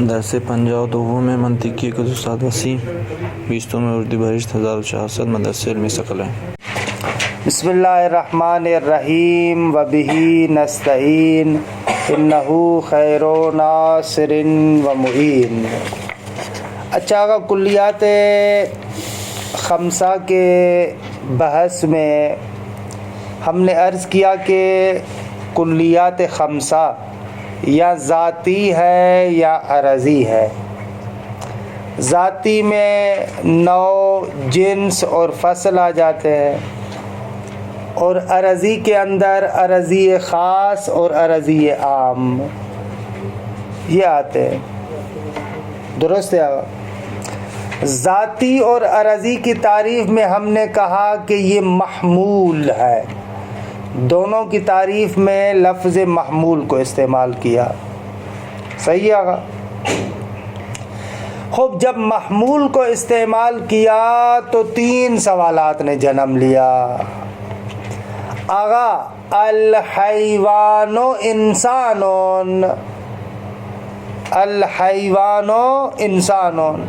درس 52 میں منطقی کے استاد وسیم 20 میں اردو بہشت 1066 مدرسہ علمی ثقل ہے۔ بسم اللہ الرحمن الرحیم وبہ نستعین انہ خیر ناصر و معین۔ اچھا آقا، کلیات خمسہ کے بحث میں ہم نے عرض کیا کہ کلیات خمسہ یا ذاتی ہے یا عرضی ہے۔ ذاتی میں نوع، جنس اور فصل آ جاتے ہیں، اور عرضی کے اندر عرضی خاص اور عرضی عام یہ آتے ہیں۔ درست ہے؟ ذاتی اور عرضی کی تعریف میں ہم نے کہا کہ یہ محمول ہے، دونوں کی تعریف میں لفظ محمول کو استعمال کیا۔ صحیح ہے آقا؟ خوب، جب محمول کو استعمال کیا تو 3 سوالات نے جنم لیا۔ آقا، الحیوان انسانون، الحیوان انسانون،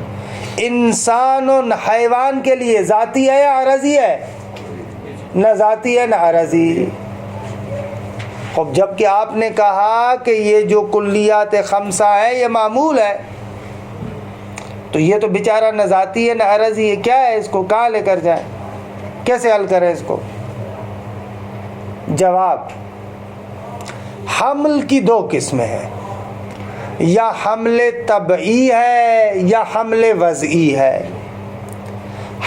انسان حیوان کے لیے ذاتی ہے یا عرضی ہے؟ نہ ذاتی ہے نہ عرضی۔ خب جبکہ آپ نے کہا کہ یہ جو کلیات خمسہ ہے یہ معمول ہے، تو یہ تو بیچارہ نہ ذاتی ہے نہ عرضی ہے، کیا ہے؟ اس کو کہاں لے کر جائیں؟ کیسے حل کریں اس کو؟ جواب، حمل کی 2 قسمیں ہیں، یا حمل طبعی ہے یا حمل وضعی ہے۔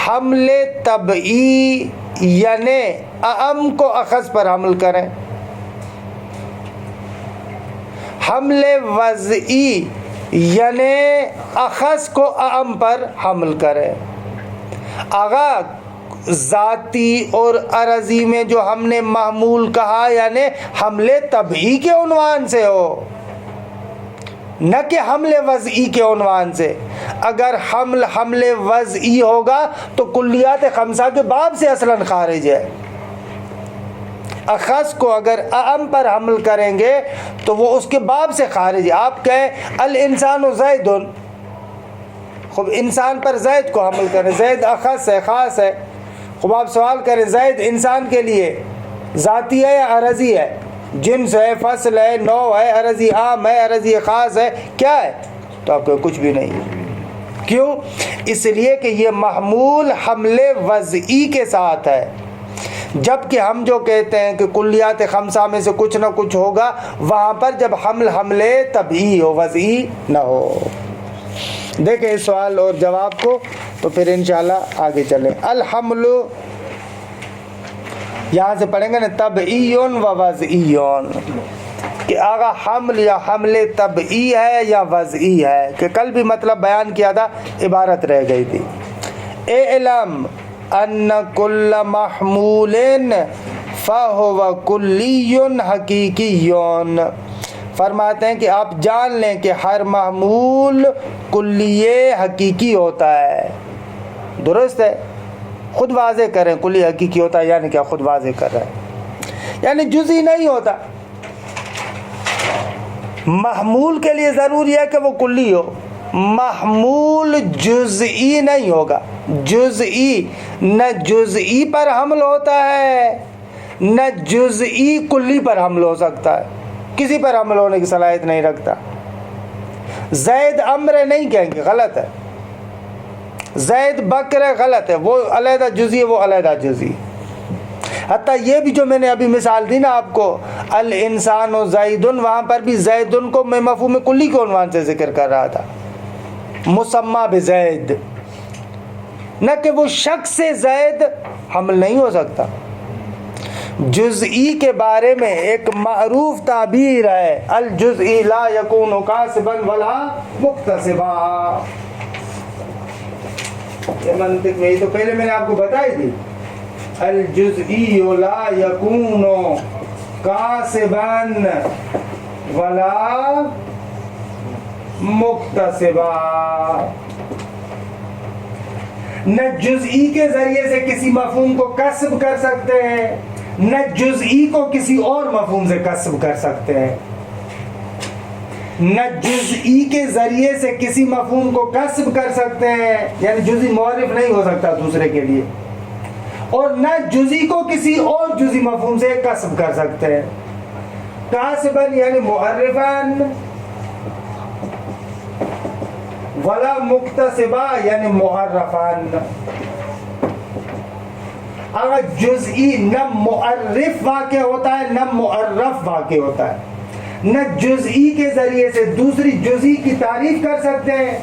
حمل طبعی یعنی اعم کو اخذ پر حمل کریں، حمل وضعی یعنی اخذ کو اعم پر حمل کریں۔ آغا، ذاتی اور عرضی میں جو ہم نے محمول کہا یعنی حمل طبعی کے عنوان سے ہو، نہ کہ حمل وضعی کے عنوان سے۔ اگر حمل وضعی ہوگا تو کلیات خمسہ کے باب سے اصلاً خارج ہے۔ اخذ کو اگر اعم پر حمل کریں گے تو وہ اس کے باب سے خارج ہے۔ آپ کہیں الانسان زید، خب انسان پر زید کو حمل کریں، زید اخذ ہے، خاص ہے۔ خب آپ سوال کریں زید انسان کے لیے ذاتی ہے یا عرضی ہے؟ جنس ہے، فصل ہے، نوع ہے، عرضی عام ہے، عرضی خاص ہے، کیا ہے؟ تو آپ کو کچھ بھی نہیں۔ کیوں؟ اس لیے کہ یہ محمول حمل وضعی کے ساتھ ہے، جبکہ ہم جو کہتے ہیں کہ کلیات خمسہ میں سے کچھ نہ کچھ ہوگا، وہاں پر جب حمل طبعی ہو، وضعی نہ ہو۔ دیکھیں اس سوال اور جواب کو تو پھر انشاءاللہ آگے چلیں۔ الحمل یہاں سے پڑھیں گے نا، طبعیون و وضعیون، کہ آگا حمل یا حمل طبعی ہے یا وضعی ہے، کہ کل بھی مطلب بیان کیا تھا، عبارت رہ گئی تھی۔ اعلم ان کل محمول فہو کلی حقیقی، فرماتے ہیں کہ آپ جان لیں کہ ہر محمول کلی حقیقی ہوتا ہے۔ درست ہے؟ خود واضح کریں، کلی حقیقی ہوتا ہے یعنی کیا؟ خود واضح کر رہے ہیں، یعنی جزئی نہیں ہوتا۔ محمول کے لیے ضروری ہے کہ وہ کلی ہو، محمول جزئی نہیں ہوگا۔ جزئی نہ جزئی پر حمل ہوتا ہے، نہ جزئی کلی پر حمل ہو سکتا ہے، کسی پر حمل ہونے کی صلاحیت نہیں رکھتا۔ زید امر نہیں کہیں گے، غلط ہے۔ زید بکر ہے، غلط ہے، وہ علیحدہ جزئی ہے، وہ علیحدہ جزئی۔ حتیٰ یہ بھی جو میں نے ابھی مثال دی نا آپ کو، الانسان و زیدن، وہاں پر بھی زیدن کو میں مفہوم کلی کے عنوان سے ذکر کر رہا تھا، مسمى بزید، نہ کہ وہ شخص سے زید حمل نہیں ہو سکتا۔ جزئی کے بارے میں ایک معروف تعبیر ہے، الجزئی لا یکون کاسبا ولا مکتسبا۔ یہ منطق میں، یہ تو پہلے میں نے آپ کو بتائی تھی، الجزئی لا یکون کاسبا ولا مکتسبا۔ نہ جزئی کے ذریعے سے کسی مفہوم کو کسب کر سکتے ہیں، نہ جزئی کو کسی اور مفہوم سے کسب کر سکتے ہیں۔ نہ جزئی کے ذریعے سے کسی مفہوم کو کسب کر سکتے ہیں، یعنی جزئی معرف نہیں ہو سکتا دوسرے کے لیے، اور نہ جزئی کو کسی اور جزئی مفہوم سے کسب کر سکتے ہیں۔ کاسبن یعنی معرفن، ولا مکتسبہ یعنی معرفن۔ اگر جزئی نہ معرف واقع ہوتا ہے نہ معرف واقع ہوتا ہے، نہ جزئی کے ذریعے سے دوسری جزئی کی تعریف کر سکتے ہیں،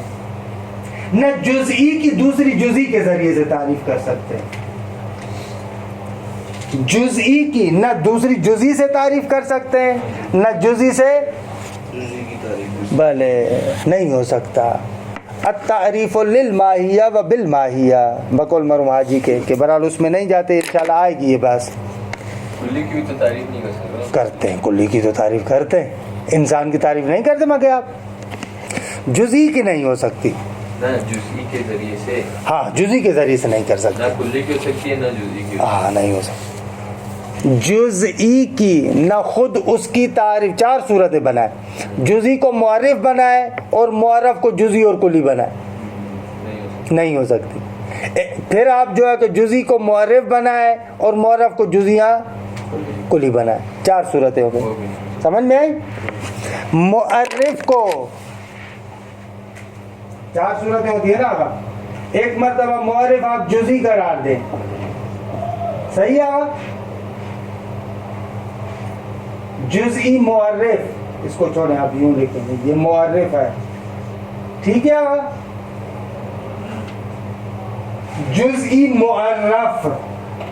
نہ جزئی کی دوسری جزئی کے ذریعے سے تعریف کر سکتے ہیں۔ جزئی کی نہ دوسری جزئی سے تعریف کر سکتے ہیں، نہ جزئی سے بھلے نہیں ہو سکتا۔ التعریف للماہیہ و بالماہیہ، بقول مرحوم حاجی کے کہ برحال اس میں نہیں جاتے، انشاءاللہ آئے گی یہ بات۔ کلی کی تو تعریف نہیں کر سکتے، کرتے ہیں، کلی کی تو تعریف کرتے ہیں، انسان کی تعریف نہیں کرتے مگر آپ، جزئی کی نہیں ہو سکتی، نہ جزئی کے ذریعے سے، ہاں جزئی کے ذریعے سے نہیں کر سکتے، نہ کلی کی ہو سکتی ہے نہ جزئی کی، ہاں نہیں ہو سکتی۔ جزئی کی نہ خود اس کی تعریف، چار صورتیں بنائے، جزئی کو معرف بنائے اور معرف کو جزئی اور کلی بنائے، نہیں ہو سکتی۔ پھر آپ جو ہے کہ جزئی کو معرف بنائے اور معرف کو جزیاں کلی بنائے، چار صورتیں ہو گئی، سمجھ میں آئی؟ معرف کو چار صورتیں ہوتی ہے نا، آقا ایک مرتبہ معرف آپ جزئی قرار دیں، صحیح ہے؟ جزئی معرف، اس کو چھوڑیں آپ یوں لکھیں گے، یہ معرف ہے، ٹھیک ہے؟ جزئی معرف،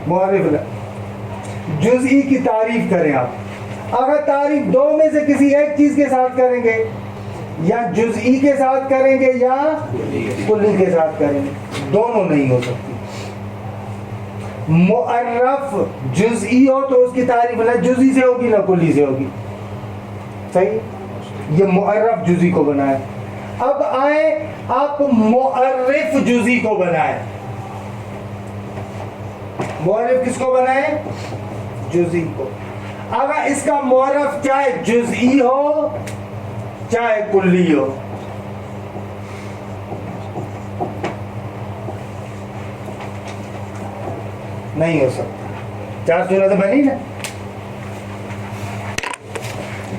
معرف جزئی کی تعریف کریں آپ، اگر تعریف دو میں سے کسی ایک چیز کے ساتھ کریں گے، یا جزئی کے ساتھ کریں گے یا کلی کے ساتھ کریں گے، دونوں نہیں ہو سکتی۔ معرف جزئی ہو تو اس کی تعریف نہ جزئی سے ہوگی نہ کلی سے ہوگی، صحیح؟ یہ معرف جزئی کو بنائے۔ اب آئیں آپ معرف جزئی کو بنائیں، معرف کس کو بنائیں؟ جزئی کو۔ اگر اس کا معرف چاہے جزئی ہو چاہے کلی ہو، نہیں ہو سکتا۔ چار صورتیں بنی نا؟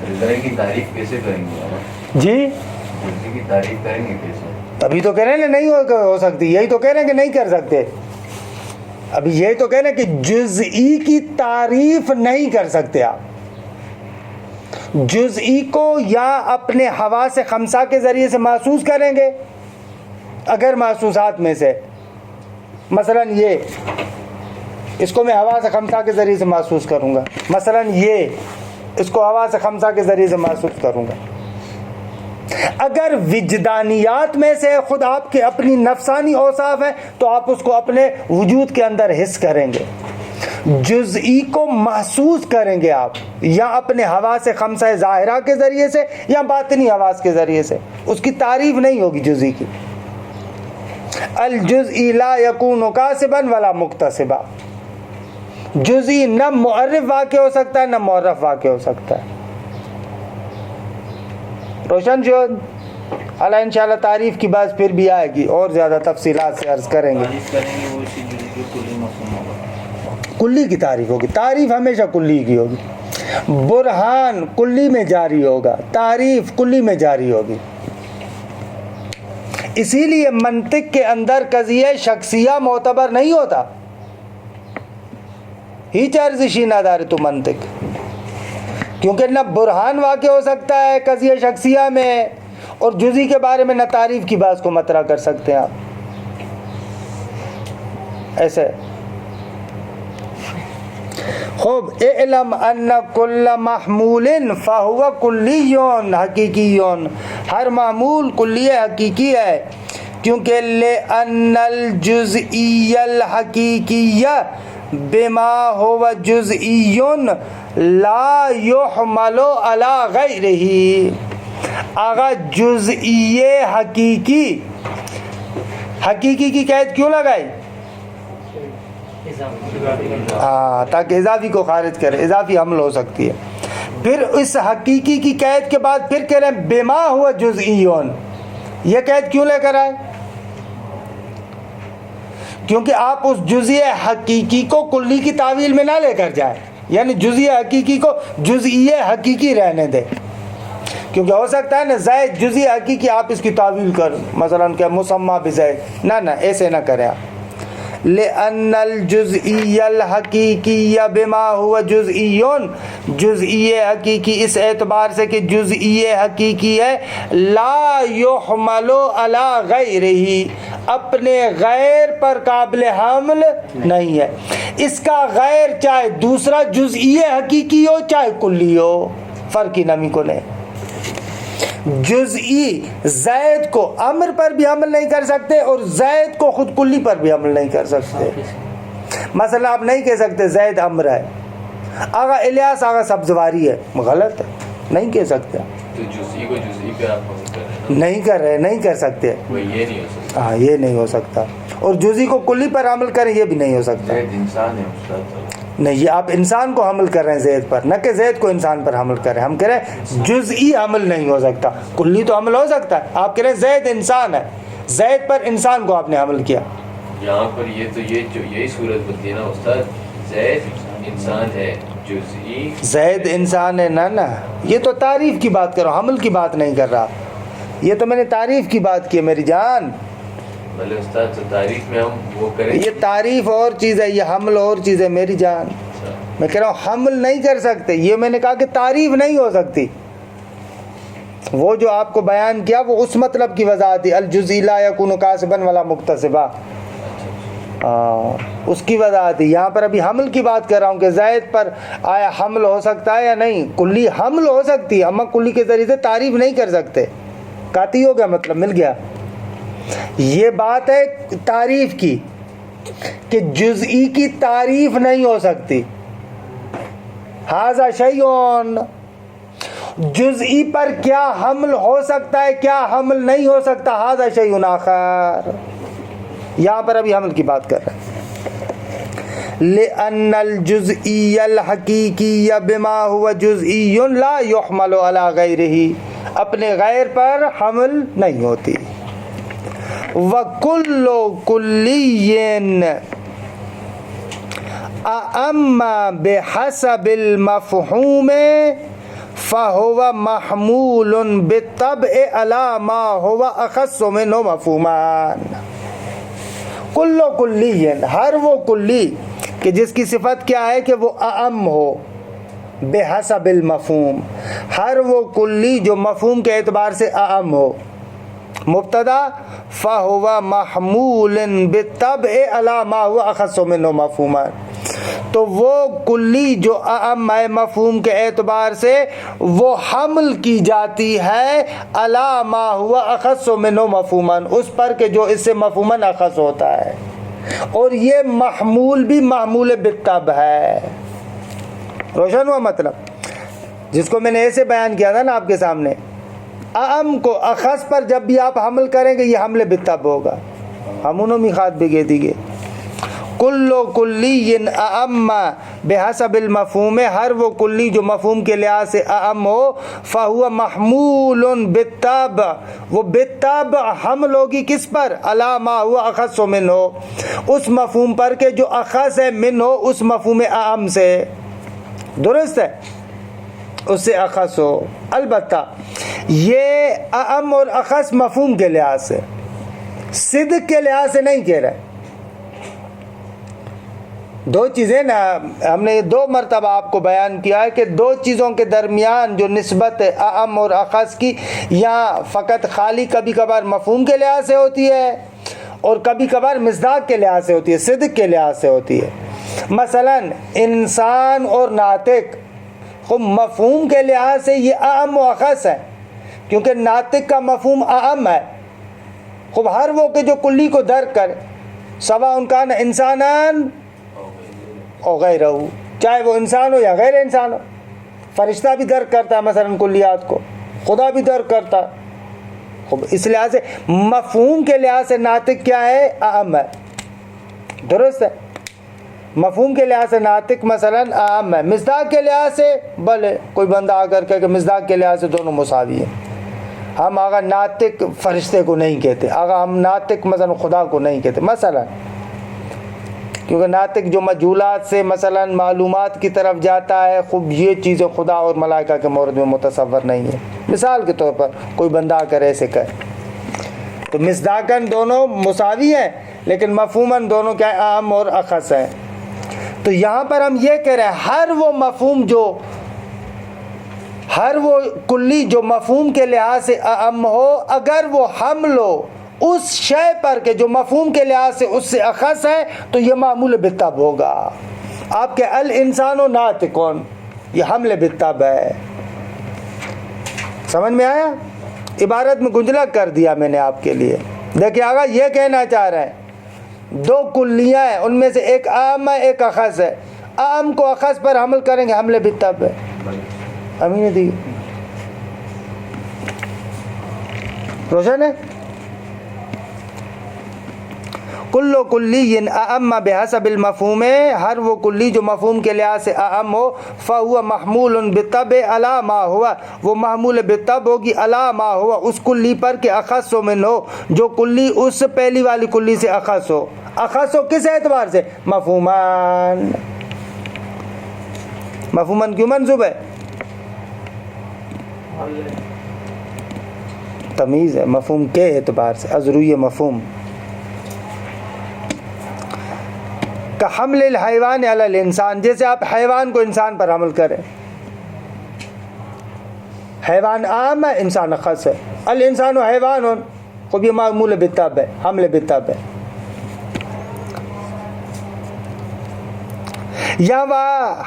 جزئی کی تعریف کیسے کریں گے؟ جی جزئی کی تعریف کریں گے کیسے؟ ابھی تو کہہ رہے ہیں نہیں ہو سکتی، یہی تو کہہ رہے ہیں کہ نہیں کر سکتے، ابھی یہی تو کہہ رہے ہیں کہ جزئی کی تعریف نہیں کر سکتے آپ۔ جزئی کو یا اپنے حواس خمسہ کے ذریعے سے محسوس کریں گے، اگر محسوسات میں سے مثلا یہ، اس کو میں حواس خمسہ کے ذریعے سے محسوس کروں گا، مثلا یہ، اس کو حواس خمسہ کے ذریعے سے محسوس کروں گا۔ اگر وجدانیات میں سے خود آپ کے اپنی نفسانی اوصاف ہیں تو آپ اس کو اپنے وجود کے اندر حس کریں گے۔ جزئی کو محسوس کریں گے آپ یا اپنے حواس خمسہ ظاہرہ کے ذریعے سے یا باطنی حواس کے ذریعے سے، اس کی تعریف نہیں ہوگی جزئی کی۔ الجزئی لا یکون کاسبا ولا مکتسبا، جزئی نہ معرف واقع ہو سکتا ہے نہ معرف واقع ہو سکتا ہے۔ روشن شد؟ اللہ انشاءاللہ تعریف کی بات پھر بھی آئے گی، اور زیادہ تفصیلات سے عرض کریں گے۔ تعریف کریں گے وہ اسی جزئی کے کلی مفہوم ہوگا، کلی کی تعریف ہوگی، تعریف ہمیشہ کلی کی ہوگی، برہان کلی میں جاری ہوگا، تعریف کلی میں جاری ہوگی۔ اسی لیے منطق کے اندر قضیہ شخصیہ معتبر نہیں ہوتا، ہیچ ارزشی ندارے تو منطق، کیونکہ نہ برہان واقع ہو سکتا ہے قضیہ شخصیہ میں، اور جزئی کے بارے میں نہ تعریف کی بات کو مطرح کر سکتے ہیں آپ، ایسے۔ خوب اعلم ان کل محمول فہو کلی حقیقی، ہر معمول کلی حقیقی ہے، کیونکہ لأن الجزئی الحقیقی بما هو جزئی لا يحمل على غیرہ۔ اگر جزئی حقیقی، حقیقی کی قید کیوں لگائی؟ تاکہ اضافی کو خارج کرے، اضافی حمل ہو سکتی ہے۔ پھر اس حقیقی کی قید کے بعد پھر کہہ رہے ہیں بما ہوا جزئیون. یہ قید کیوں لے کر آئے؟ کیونکہ آپ اس جزئی حقیقی کو کلی کی تعویل میں نہ لے کر جائیں، یعنی جزئی حقیقی کو جزئی حقیقی رہنے دیں. کیونکہ ہو سکتا ہے نا زید جزئی حقیقی آپ اس کی تعویل کر، مثلا کہ مسمى بزید، نہ ایسے نہ کریں آپ. لأن الجزئی الحقیقی بما ہوا جزئیون، جزئی حقیقی اس اعتبار سے کہ جزئی حقیقی ہے، لا یحمل علی غیرہ، اپنے غیر پر قابل حمل نہیں ہے. اس کا غیر چاہے دوسرا جزئی حقیقی ہو چاہے کلی ہو، فرق ہی نمی کو نہیں. جزئی زید کو امر پر بھی عمل نہیں کر سکتے اور زید کو خود کلی پر بھی عمل نہیں کر سکتے. مثلا آپ نہیں کہہ سکتے زید امر ہے، آغا الیاس آغا سبزواری ہے، غلط ہے، نہیں کہہ سکتے. تو جزئی کو جزئی پہ آپ عمل کر رہے ہیں، نہیں کر رہے، نہیں کر سکتے. وہ یہ نہیں ہو سکتا. ہاں یہ نہیں ہو سکتا. اور جزئی کو کلی پر عمل کریں یہ بھی نہیں ہو سکتا. زید انسان ہے استاد. نہیں، یہ آپ انسان کو حمل کر رہے ہیں زید پر، نہ کہ زید کو انسان پر حمل کر رہے ہیں. ہم کہہ رہے ہیں جزئی حمل نہیں ہو سکتا، کلی تو حمل ہو سکتا ہے. آپ کہہ رہے ہیں زید انسان ہے، زید پر انسان کو آپ نے حمل کیا. یہاں پر یہ تو یہ جو یہی صورت بنتی ہے نا استاد، زید انسان ہے، جزئی زید انسان ہے، نہ یہ تو تعریف کی بات کر رہا ہوں، حمل کی بات نہیں کر رہا. یہ تو میں نے تعریف کی بات کی ہے میری جان. بھلے استاد تو تعریف میں ہم وہ کریں. یہ تعریف اور چیز ہے، یہ حمل اور چیز ہے میری جان. میں کہہ رہا ہوں حمل نہیں کر سکتے، یہ میں نے کہا کہ تعریف نہیں ہو سکتی. وہ جو آپ کو بیان کیا وہ اس مطلب کی وضاحت تھی، الجزئی لا یکون کاسبا ولا مکتسبا، اس کی وضاحت تھی. یہاں پر ابھی حمل کی بات کر رہا ہوں کہ زید پر آیا حمل ہو سکتا ہے یا نہیں. کلی حمل ہو سکتی ہے، اما کلی کے ذریعے سے تعریف نہیں کر سکتے. کاتی ہو گیا، مطلب مل گیا. یہ بات ہے تعریف کی کہ جزئی کی تعریف نہیں ہو سکتی. ھذا شیء، جزئی پر کیا حمل ہو سکتا ہے کیا حمل نہیں ہو سکتا، ھذا شیء آخر. یہاں پر ابھی حمل کی بات کر رہے ہیں. لأن الجزئی الحقیقی بما ہوا جزئی لا یحمل علی غیرہ، اپنے غیر پر حمل نہیں ہوتی. وَكُلُّ كُلِّيٍّ أَعَمَّ بِحَسَبِ الْمَفْهُومِ فَهُوَ مَحْمُولٌ بِالطَّبْعِ عَلَى مَا هُوَ أَخَصُّ مِنْهُ مَفْهُومًا. کُلُّ كُلِّيٍّ، ہر وہ کلی کہ جس کی صفت کیا ہے کہ وہ اعم ہو، بحسب المفہوم، ہر وہ کلی جو مفہوم کے اعتبار سے اعم ہو. مبتدا فَهُوَ مَحْمُولٌ بِالطَّبْعِ عَلَى مَا هُوَ أَخَصُّ مِنْهُ مَفْهُومًا، تو وہ کلی جو اعم ہے مفہوم کے اعتبار سے وہ حمل کی جاتی ہے عَلَى مَا هُوَ أَخَصُّ مِنْهُ مَفْهُومًا، اس پر کہ جو اس سے مفہوماً اخص ہوتا ہے. اور یہ محمول بھی محمول بالطبع ہے. روشن ہوا مطلب، جس کو میں نے ایسے بیان کیا تھا نا آپ کے سامنے. اعم کو اخص پر جب بھی آپ حمل کریں گے یہ حمل بالطبع ہوگا. ہم انہوں میں خات بھی کہہ دیگے. کل کلی اعم بحسب المفہوم، ہر وہ کلی جو مفہوم کے لحاظ سے اعم ہو، فہو محمول بالطبع، وہ بالطبع حمل ہوگی کس پر، علی ما هو اخص منہ، اس مفہوم پر کہ جو اخص ہے منہ، اس مفہوم اعم سے. درست ہے، اس سے اخص ہو. البتہ یہ اعم اور اخص مفہوم کے لحاظ سے، صدق کے لحاظ سے نہیں کہہ رہے. دو چیزیں نا، ہم نے دو مرتبہ آپ کو بیان کیا ہے کہ دو چیزوں کے درمیان جو نسبت ہے اعم اور اخص کی، یہاں فقط خالی کبھی کبھار مفہوم کے لحاظ سے ہوتی ہے اور کبھی کبھار مصداق کے لحاظ سے ہوتی ہے، صدق کے لحاظ سے ہوتی ہے. مثلا انسان اور ناطق، خب مفہوم کے لحاظ سے یہ اعم و اخص ہے کیونکہ ناطق کا مفہوم اعم ہے. خب ہر وہ کہ جو کلی کو درک کرے، سواء کان انسانان او غیرہ، چاہے وہ انسان ہو یا غیر انسان ہو. فرشتہ بھی درک کرتا ہے مثلا کلیات کو، خدا بھی درک کرتا ہے. خب اس لحاظ سے مفہوم کے لحاظ سے ناطق کیا ہے، اعم ہے. درست ہے. مفہوم کے لحاظ سے ناطق مثلاً عام ہے، مصداق کے لحاظ سے بھلے کوئی بندہ آ کر کہ مصداق کے لحاظ سے دونوں مساوی ہیں. ہم اگر ناطق فرشتے کو نہیں کہتے، اگر ہم ناطق مثلا خدا کو نہیں کہتے مثلا، کیونکہ ناطق جو مجہولات سے مثلا معلومات کی طرف جاتا ہے، خوب یہ چیزیں خدا اور ملائکہ کے مورد میں متصور نہیں ہے. مثال کے طور پر کوئی بندہ آ کر ایسے کہے تو مصداقاً دونوں مساوی ہیں، لیکن مفہوماً دونوں کیا ہے، عام اور اخص ہیں. تو یہاں پر ہم یہ کہہ رہے ہیں ہر وہ مفہوم ہر وہ کلی جو مفہوم کے لحاظ سے اعم ہو، اگر وہ حمل ہو اس شے پر کہ جو مفہوم کے لحاظ سے اس سے اخص ہے، تو یہ معمول بالطبع ہوگا. آپ کے الانسان و ناطقون، یہ حمل بالطبع ہے. سمجھ میں آیا؟ عبارت میں گنجلک کر دیا میں نے آپ کے لیے. دیکھیے آگا یہ کہنا چاہ رہے ہیں دو کلیاں ہیں، ان میں سے ایک عام ہے ایک اخص ہے. عام کو اخص پر حمل کریں گے، حمل بالطبع ہے. امین دی روشن ہے. کل کلی اعم بحسب المفہوم، ہر وہ کلی جو مفہوم کے لحاظ سے اعم ہو، فہو محمول بالطبع علی ما ہوا، وہ محمول بالطبع ہوگی علی ما ہوا، اس کلی پر کہ اخص من ہو، جو کلی اس پہلی والی کلی سے اخص ہو. اخص ہو کس اعتبار سے؟ مفہومان. مفہومان کیوں منصوب ہے؟ تمیز ہے مفہوم کے اعتبار سے، از روی مفہوم. کہ حمل الحیوان علی الانسان، جیسے آپ حیوان کو انسان پر حمل کریں. حیوان عام ہے، انسان خاص ہے. الانسان و حیوان کو بھی معمول بالطبع ہے، حمل بالطبع ہے. یا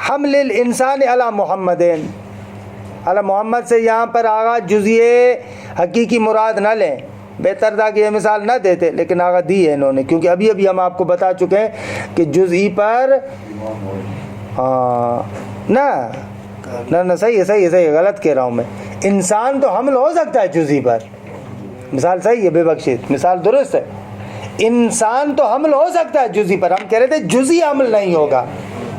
حمل الانسان علی محمدین، علی محمد سے یہاں پر آگا جزئیے حقیقی مراد نہ لیں، بہتر تھا کہ یہ مثال نہ دیتے، لیکن آگا دی ہے انہوں نے، کیونکہ ابھی ہم آپ کو بتا چکے ہیں کہ جزئی پر نہ صحیح ہے غلط کہہ رہا ہوں میں. انسان تو حمل ہو سکتا ہے جزئی پر، مثال صحیح ہے بے بخشید، مثال درست ہے. انسان تو حمل ہو سکتا ہے جزئی پر، ہم کہہ رہے تھے جزئی حمل نہیں ہوگا،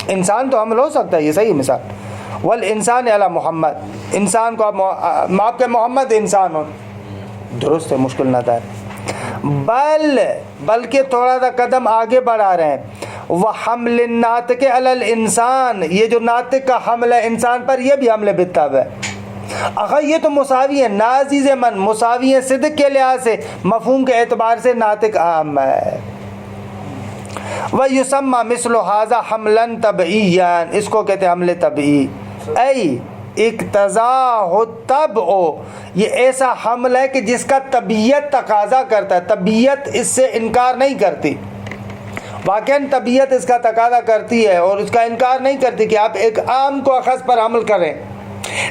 انسان تو حمل ہو سکتا ہے، یہ صحیح مثال. والانسان علی محمد، انسان کو آپ کے محمد انسان ہو، درست ہے، مشکل نہ تھا. بلکہ تھوڑا سا قدم آگے بڑھا رہے ہیں. وحمل الناطق علی الانسان، یہ جو ناطق کا حمل ہے انسان پر، یہ بھی حمل بالطبع ہے. اگر یہ تو مساوی ہے، ناعزیز من مساوی ہے صدق کے لحاظ سے، مفہوم کے اعتبار سے ناطق عام ہے. وَيُسَمَّى مِثْلُ هَذَا حَمْلًا طَبْعِيًّا، اس کو کہتے ہیں حمل طبعی. ای اقتضاء الطبع، یہ ایسا حمل ہے کہ جس کا طبیعت تقاضا کرتا ہے، طبیعت اس سے انکار نہیں کرتی. واقعاً طبیعت اس کا تقاضا کرتی ہے اور اس کا انکار نہیں کرتی کہ آپ ایک عام کو اخص پر حمل کریں،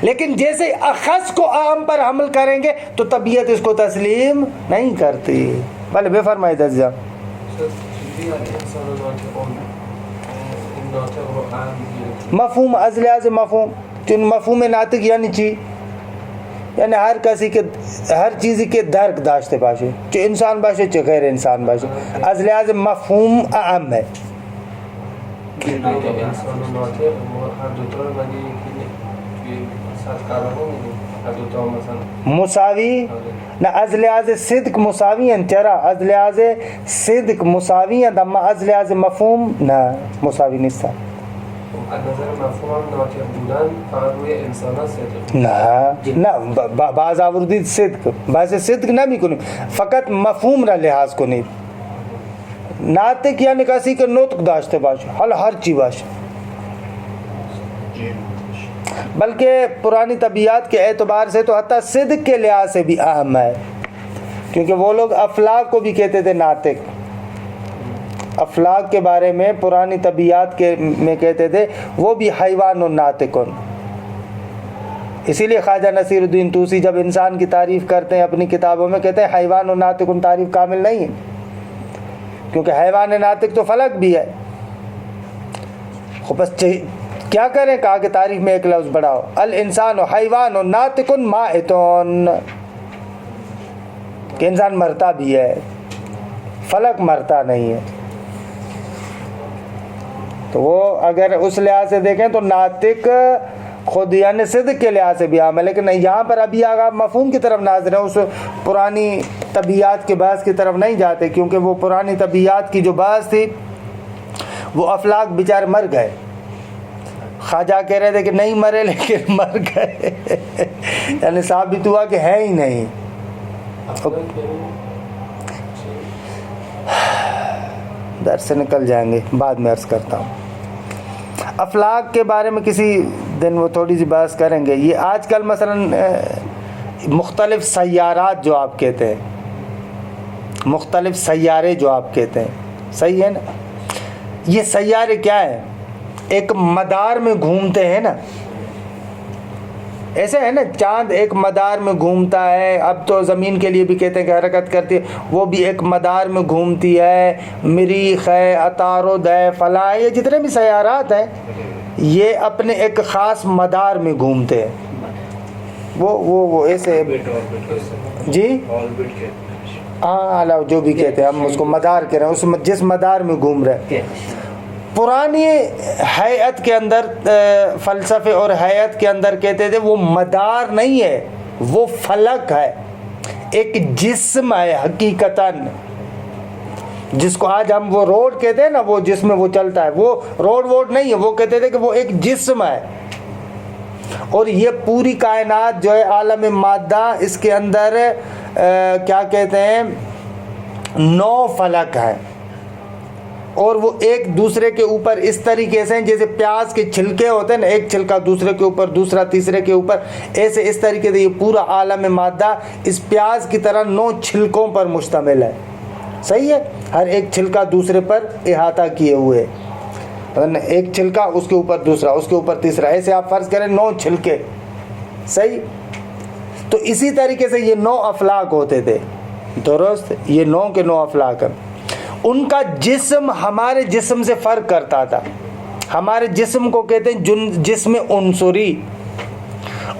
لیکن جیسے اخص کو عام پر حمل کریں گے تو طبیعت اس کو تسلیم نہیں کرتی. بھلے بے فرمائے درجہ. مفہوم از لحاظ مفہوم، چون مفہوم ناطق یعنی چی، یعنی ہر کسی کے ہر چیزی کے درک داشته باشه، چه انسان باشه چه غیر انسان باشه، از لحاظ مفهوم اعم ہے. مساوی نہ از لحاظ صدق مساوی ہیں، چرا از لحاظ صدق مساوی ہیں، اما از لحاظ مفہوم نہ مساوی نیست. نه بعض آوردید صدق، بعض صدق نمیکنیم، فقط مفهوم را لحاظ کنید. ناطق یعنی کسی که نطق داشته باشه، حالا هر چی باشه. بلکہ پرانی طبیعت کے اعتبار سے تو حتی صدق کے لحاظ سے بھی اہم ہے، کیونکہ وہ لوگ افلاک کو بھی کہتے تھے ناطق. افلاک کے بارے میں پرانی طبیعت کے میں کہتے تھے وہ بھی حیوان و ناطقن. اسی لیے خواجہ نصیر الدین طوسی جب انسان کی تعریف کرتے ہیں اپنی کتابوں میں کہتے ہیں حیوان و ناطقن تعریف کامل نہیں ہے، کیونکہ حیوان ناطق تو فلک بھی ہے. بس کیا کریں، کہا کہ تعریف میں ایک لفظ بڑھاؤ، الانسان و حیوان و ناطقن مائتون، کہ انسان مرتا بھی ہے، فلک مرتا نہیں ہے. تو وہ اگر اس لحاظ سے دیکھیں تو ناطق خود یعنی صدق کے لحاظ سے بھی عام ہے، لیکن یہاں پر ابھی آپ مفہوم کی طرف ناظر ہیں، اس پرانی طبیعیات کے بحث کی طرف نہیں جاتے، کیونکہ وہ پرانی طبیعیات کی جو بحث تھی وہ افلاک بیچارے مر گئے. خواجہ کہہ رہے تھے کہ نہیں مرے لیکن مر گئے یعنی ثابت ہوا کہ ہے ہی نہیں. در سے نکل جائیں گے، بعد میں عرض کرتا ہوں. افلاک کے بارے میں کسی دن وہ تھوڑی سی بحث کریں گے. یہ آج کل مثلا مختلف سیارات جو آپ کہتے ہیں، مختلف سیارے جو آپ کہتے ہیں، صحیح ہے نا؟ یہ سیارے کیا ہیں؟ ایک مدار میں گھومتے ہیں نا، ایسے ہے نا، چاند ایک مدار میں گھومتا ہے. اب تو زمین کے لیے بھی کہتے ہیں کہ حرکت کرتی ہے، وہ بھی ایک مدار میں گھومتی ہے. مریخ ہے، عطارد ہے، فلاں، یہ جتنے بھی سیارات ہیں یہ اپنے ایک خاص مدار میں گھومتے ہیں. وہ ایسے جی ہاں جو بھی کہتے ہیں، ہم اس کو مدار کہہ رہے ہیں، اس جس مدار میں گھوم رہے ہیں. پرانی ہیئت کے اندر فلسفے اور ہیئت کے اندر کہتے تھے وہ مدار نہیں ہے، وہ فلک ہے، ایک جسم ہے حقیقتاً، جس کو آج ہم وہ روڈ کہتے ہیں نا، وہ جس میں وہ چلتا ہے، وہ روڈ نہیں ہے، وہ کہتے تھے کہ وہ ایک جسم ہے. اور یہ پوری کائنات جو ہے عالم مادہ، اس کے اندر کیا کہتے ہیں 9 فلک ہیں، اور وہ ایک دوسرے کے اوپر اس طریقے سے ہیں جیسے پیاز کے چھلکے ہوتے ہیں نا، ایک چھلکا دوسرے کے اوپر، دوسرا تیسرے کے اوپر، ایسے اس طریقے سے یہ پورا عالم مادہ اس پیاز کی طرح 9 چھلکوں پر مشتمل ہے. صحیح ہے؟ ہر ایک چھلکا دوسرے پر احاطہ کیے ہوئے، ایک چھلکا اس کے اوپر دوسرا، اس کے اوپر تیسرا، ایسے آپ فرض کریں 9 چھلکے. صحیح؟ تو اسی طریقے سے یہ 9 افلاک ہوتے تھے، درست؟ یہ 9 کے 9 افلاک ہیں. ان کا جسم ہمارے جسم سے فرق کرتا تھا. ہمارے جسم کو کہتے ہیں جسم عنصری،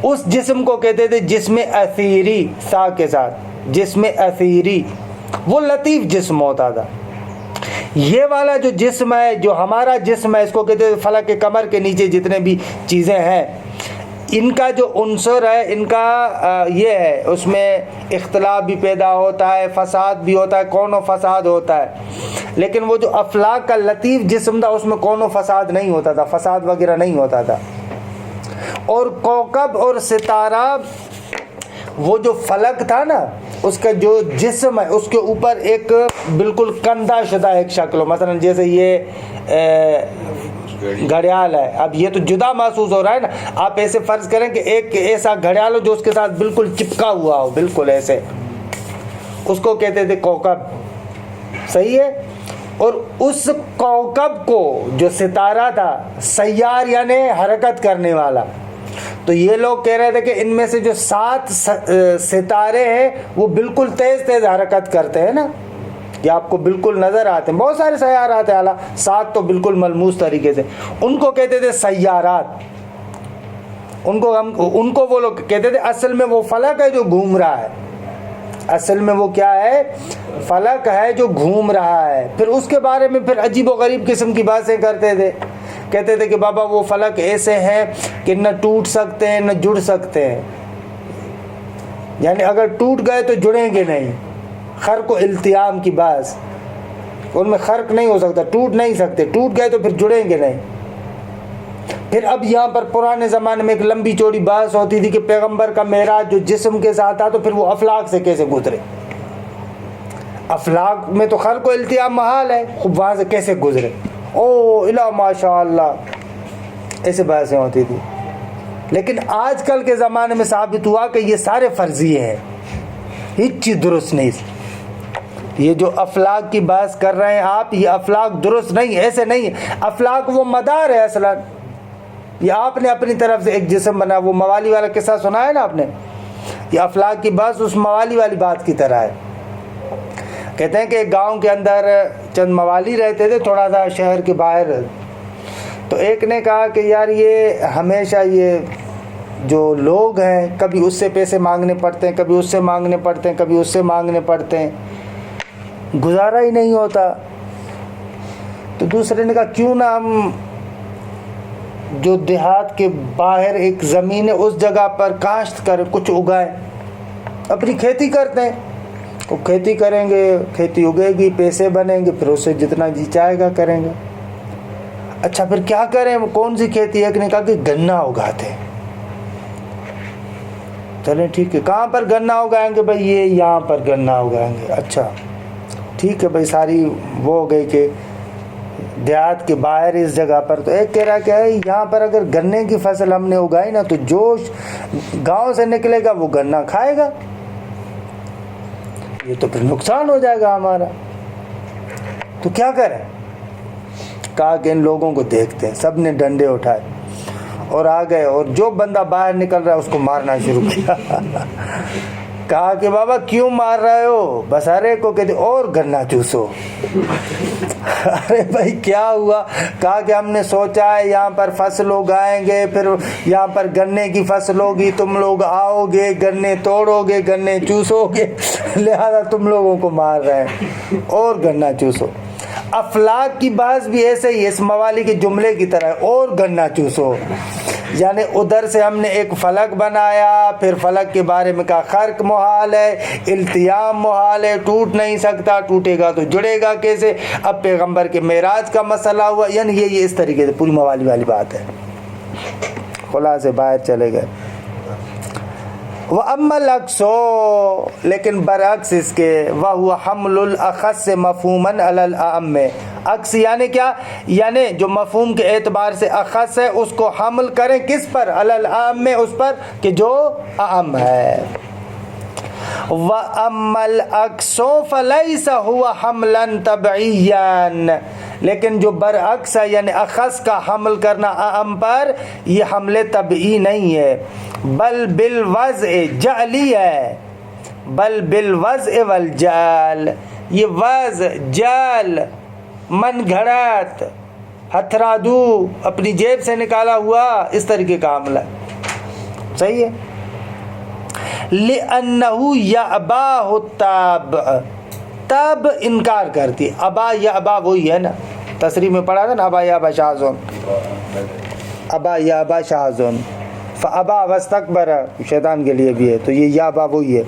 اس جسم کو کہتے تھے جسم اثیری، سا کے ساتھ، جسم اثیری. وہ لطیف جسم ہوتا تھا. یہ والا جو جسم ہے، جو ہمارا جسم ہے، اس کو کہتے ہیں فلک قمر کے نیچے جتنے بھی چیزیں ہیں، ان کا جو عنصر ہے، ان کا یہ ہے، اس میں اختلاف بھی پیدا ہوتا ہے، فساد بھی ہوتا ہے، کون و فساد ہوتا ہے. لیکن وہ جو افلاک کا لطیف جسم تھا اس میں کون و فساد نہیں ہوتا تھا، فساد وغیرہ نہیں ہوتا تھا. اور کوکب اور ستارہ، وہ جو فلک تھا نا، اس کا جو جسم ہے اس کے اوپر ایک بالکل کندہ شدہ ایک شکل ہو، مثلا جیسے یہ گھڑیال ہے. اب یہ تو جدا محسوس ہو رہا ہے نا، آپ ایسے فرض کریں کہ ایک ایسا گھڑیال ہو جو اس کے ساتھ بالکل چپکا ہوا ہو، بالکل ایسے، اس کو کہتے تھے کوکب. صحیح ہے؟ اور اس کوکب کو جو ستارہ تھا، سیار یعنی حرکت کرنے والا، تو یہ لوگ کہہ رہے تھے کہ ان میں سے جو 7 ستارے ہیں وہ بالکل تیز حرکت کرتے ہیں نا، یہ آپ کو بالکل نظر آتے ہیں. بہت سارے سیارات ہیں، اعلیٰ 7 تو بالکل ملموس طریقے سے، ان کو کہتے تھے سیارات. ان کو وہ لوگ کہتے تھے اصل میں وہ فلک ہے جو گھوم رہا ہے، اصل میں وہ کیا ہے، فلک ہے جو گھوم رہا ہے. پھر اس کے بارے میں پھر عجیب و غریب قسم کی باتیں کرتے تھے. کہتے تھے کہ بابا وہ فلک ایسے ہیں کہ نہ ٹوٹ سکتے ہیں نہ جڑ سکتے ہیں، یعنی اگر ٹوٹ گئے تو جڑیں گے نہیں. خرق و التیام کی بات، ان میں خرق نہیں ہو سکتا، ٹوٹ نہیں سکتے، ٹوٹ گئے تو پھر جڑیں گے نہیں. پھر اب یہاں پر پرانے زمانے میں ایک لمبی چوڑی بحث ہوتی تھی کہ پیغمبر کا معراج جو جسم کے ساتھ تھا تو پھر وہ افلاک سے کیسے گزرے. افلاک میں تو خرق و التیام محال ہے، خوب وہاں سے کیسے گزرے، او الا ماشاء اللہ، ایسے بحثیں ہوتی تھی. لیکن آج کل کے زمانے میں ثابت ہوا کہ یہ سارے فرضیے ہیں، ہیچ چیز درست نہیں. یہ جو افلاک کی بحث کر رہے ہیں آپ، یہ افلاک درست نہیں، ایسے نہیں ہے. افلاک وہ مدار ہے اصلا، یہ آپ نے اپنی طرف سے ایک جسم بنا. وہ موالی والا قصہ سنا ہے نا آپ نے، یہ افلاک کی بحث اس موالی والی بات کی طرح ہے. کہتے ہیں کہ ایک گاؤں کے اندر چند موالی رہتے تھے، تھوڑا سا شہر کے باہر. تو ایک نے کہا کہ یار یہ ہمیشہ یہ جو لوگ ہیں کبھی اس سے پیسے مانگنے پڑتے ہیں، کبھی اس سے مانگنے پڑتے ہیں، کبھی اس سے مانگنے پڑتے ہیں، گزارا ہی نہیں ہوتا. تو دوسرے نے کہا کیوں نہ ہم جو دیہات کے باہر ایک زمین ہے اس جگہ پر کاشت کریں، کچھ اگائیں، اپنی کھیتی کرتے ہیں، وہ کھیتی کریں گے، کھیتی اگے گی، پیسے بنیں گے، پھر اس سے جتنا جی چاہے گا کریں گے۔ اچھا پھر کیا کریں، کون سی کھیتی؟ ایک نے کہا کہ گنا اگاتے ہیں۔ چلیں ٹھیک ہے، کہاں پر گنا اگائیں گے؟ بھائی یہ یہاں پر گنا اگائیں گے۔ اچھا ٹھیک ہے بھائی، ساری وہ ہو گئی کہ دیہات کے باہر اس جگہ پر۔ تو ایک کہہ رہا کہ یہاں پر اگر گنے کی فصل ہم نے اگائی نا تو جو گاؤں سے نکلے گا وہ گنا کھائے گا، یہ تو پھر نقصان ہو جائے گا ہمارا، تو کیا کریں؟ کہا کہ ان لوگوں کو دیکھتے ہیں۔ سب نے ڈنڈے اٹھائے اور آ گئے، اور جو بندہ باہر نکل رہا ہے اس کو مارنا شروع کیا۔ کہا کہ بابا کیوں مار رہے ہو؟ بس ہر ایک کو کہتے اور گنا چوسو۔ ارے بھائی کیا ہوا؟ کہا کہ ہم نے سوچا ہے یہاں پر فصل اگائیں گے، پھر یہاں پر گنے کی فصل ہوگی، تم لوگ آؤ گے، گنے توڑو گے، گنے چوسو گے، لہذا تم لوگوں کو مار رہے ہیں، اور گنا چوسو۔ افلاک کی بحث بھی ایسے ہی اس موالی کے جملے کی طرح ہے، اور گنا چوسو، یعنی ادھر سے ہم نے ایک فلک بنایا، پھر فلک کے بارے میں کہا خرق محال ہے، التیام محال ہے، ٹوٹ نہیں سکتا، ٹوٹے گا تو جڑے گا کیسے؟ اب پیغمبر کے معراج کا مسئلہ ہوا، یعنی یہ اس طریقے سے پوری موالی والی بات ہے۔ خلاصے باہر چلے گئے۔ وَأَمَّا الْعَكْسُ، لیکن برعکس اس کے، وَهُوَ حَمْلُ الْأَخَصِّ مَفْهُومًا عَلَى الْأَعَمِّ، عکس یعنی کیا؟ یعنی جو مفہوم کے اعتبار سے اخص ہے اس کو حمل کریں کس پر؟ علی العام، اس پر کہ جو عام ہے۔ وَأَمَّا الْعَكْسُ فَلَيْسَ هُوَ حَمْلًا طَبْعِيًّا، لیکن جو برعکس ہے یعنی اخص کا حمل کرنا عام پر، یہ حمل طبعی نہیں ہے، بل بالوضع جعلی ہے، بل بالوضع والجعل، یہ وضع، جعل، من گھڑت، ہتھرادو، اپنی جیب سے نکالا ہوا، اس طریقے کا عمل ہے۔ صحیح ہے؟ لِأَنَّهُ يَأْبَاهُ الطَّبْعُ، تب انکار کرتی ہے۔ ابا یا ابا وہی ہے نا، تصریح میں پڑھا تھا نا، ابا یا ابا شاذون، ابا یا ابا شاذون، فابا واستکبر شیطان کے لیے بھی ہے، تو یہ یا ابا وہی ہے۔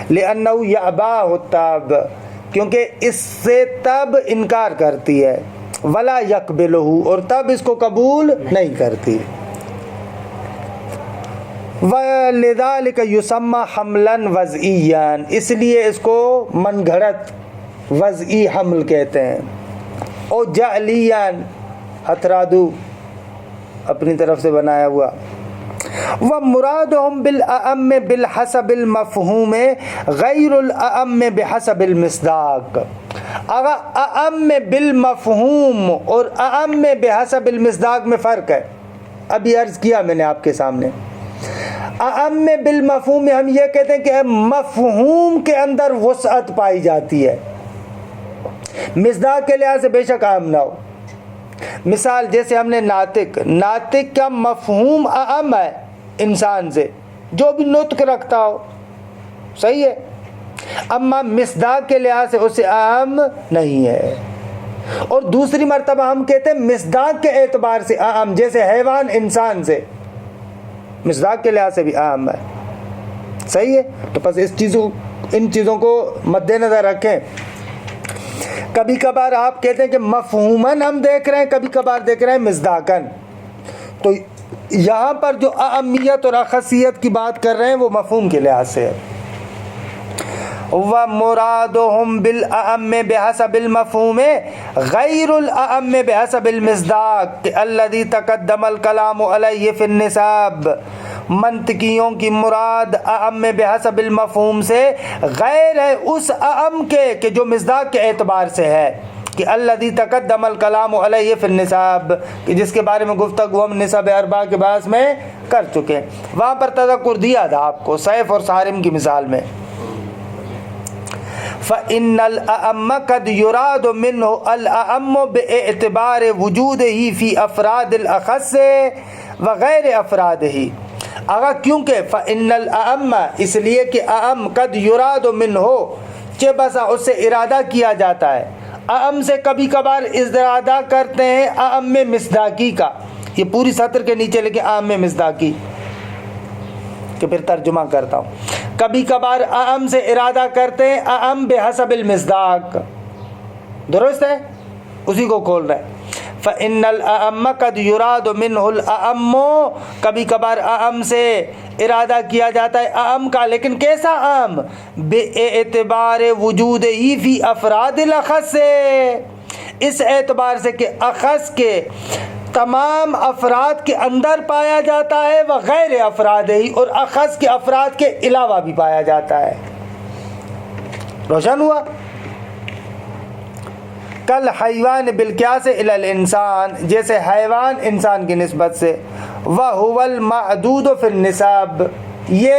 لِأَنَّهُ يَأْبَاهُ الطَّبْعُ، کیونکہ اس سے تب انکار کرتی ہے، ولا يقبلہ، اور تب اس کو قبول نہیں کرتی۔ وَلِذَلِكَ يُسَمَّى حَمْلًا وَضْعِيًّا، اس لیے اس کو من گھڑت وضعی حمل کہتے ہیں، اور جعلیاً، ہتھرادو، اپنی طرف سے بنایا ہوا۔ وَمُرَادُهُمْ بِالْأَعَمِّ بِالْحَسَبِ الْمَفْهُومِ غَيْرُ الْأَعَمِّ بِحَسَبِ الْمِصْدَاقِ، اگر اعم بالمفہوم اور اعم بحسب المصداق میں فرق ہے۔ ابھی عرض کیا میں نے آپ کے سامنے، اعم بالمفہوم میں ہم یہ کہتے ہیں کہ مفہوم کے اندر وسعت پائی جاتی ہے، مصداق کے لحاظ سے بے شک عام نہ ہو۔ مثال جیسے ہم نے ناطق کا مفہوم اعم ہے انسان سے، جو بھی نطق رکھتا ہو، صحیح ہے، اما مصداق کے لحاظ سے اسے عام نہیں ہے۔ اور دوسری مرتبہ ہم کہتے ہیں مصداق کے اعتبار سے عام، جیسے حیوان انسان سے مصداق کے لحاظ سے بھی عام ہے، صحیح ہے۔ تو بس ان چیزوں کو مد نظر رکھیں۔ کبھی کبھار آپ کہتے ہیں کہ مفہوماً ہم دیکھ رہے ہیں، کبھی کبھار دیکھ رہے ہیں مصداقاً، تو یہاں پر جو اعمیت اور اخصیت کی بات کر رہے ہیں وہ مفہوم کے لحاظ سے ہے۔ وَمُرَادُهُمْ بِالْأَعَمِّ بِحَسَبِ الْمَفْهُومِ غَيْرُ الْأَعَمِّ بِحَسَبِ الْمِصْدَاقِ الَّذِي تَقَدَّمَ الْكَلَامُ عَلَيْهِ فِي النِّسَابِ، منطقیوں کی مراد اعم بحسب المفہوم سے غیر ہے اس اعم کے کہ جو مصداق کے اعتبار سے ہے، کہ الذی تقدم الکلام علیہ فی النساب، کہ جس کے بارے میں گفتگو ہم نسب اربعہ کے بعد میں کر چکے ہیں۔ وہاں پر تذکر دیا تھا آپ کو سیف اور صارم کی مثال میں۔ فإن الأعم قد يراد منه الأعم باعتبار وجوده في أفراد الأخص وغير أفراده، اگر کیونکہ فإن الأعم، اس لیے کہ اعم قد يراد منه، چہ بسا اس سے ارادہ کیا جاتا ہے، اعم سے کبھی کبھار استعادہ کرتے ہیں اعم میں مصداقی کا، یہ پوری سطر کے نیچے لکھے اعم میں مصداقی، کہ پھر ترجمہ کرتا ہوں، کبھی کبھار اعم سے ارادہ کرتے ہیں اعم بحسب المصداق، درست ہے، اسی کو کھول رہے ہیں۔ فَإِنَّ الْأَعَمَّ قَدْ يُرَادُ مِنْهُ الْأَعَمُّ، کبھی کبھار اعم سے ارادہ کیا جاتا ہے اعم کا، لیکن کیسا اعم؟ بِاعْتِبَارِ وُجُودِهِ فِي أَفْرَادِ الْأَخَصِّ، اس اعتبار سے کہ اخص کے تمام افراد کے اندر پایا جاتا ہے، وغیر افراد ہی، اور اخص کے افراد کے علاوہ بھی پایا جاتا ہے۔ روشن ہوا؟ کل حیوان بالقیاس الی الانسان، جیسے حیوان انسان کی نسبت سے، وہو المعدود فی النسب، یہ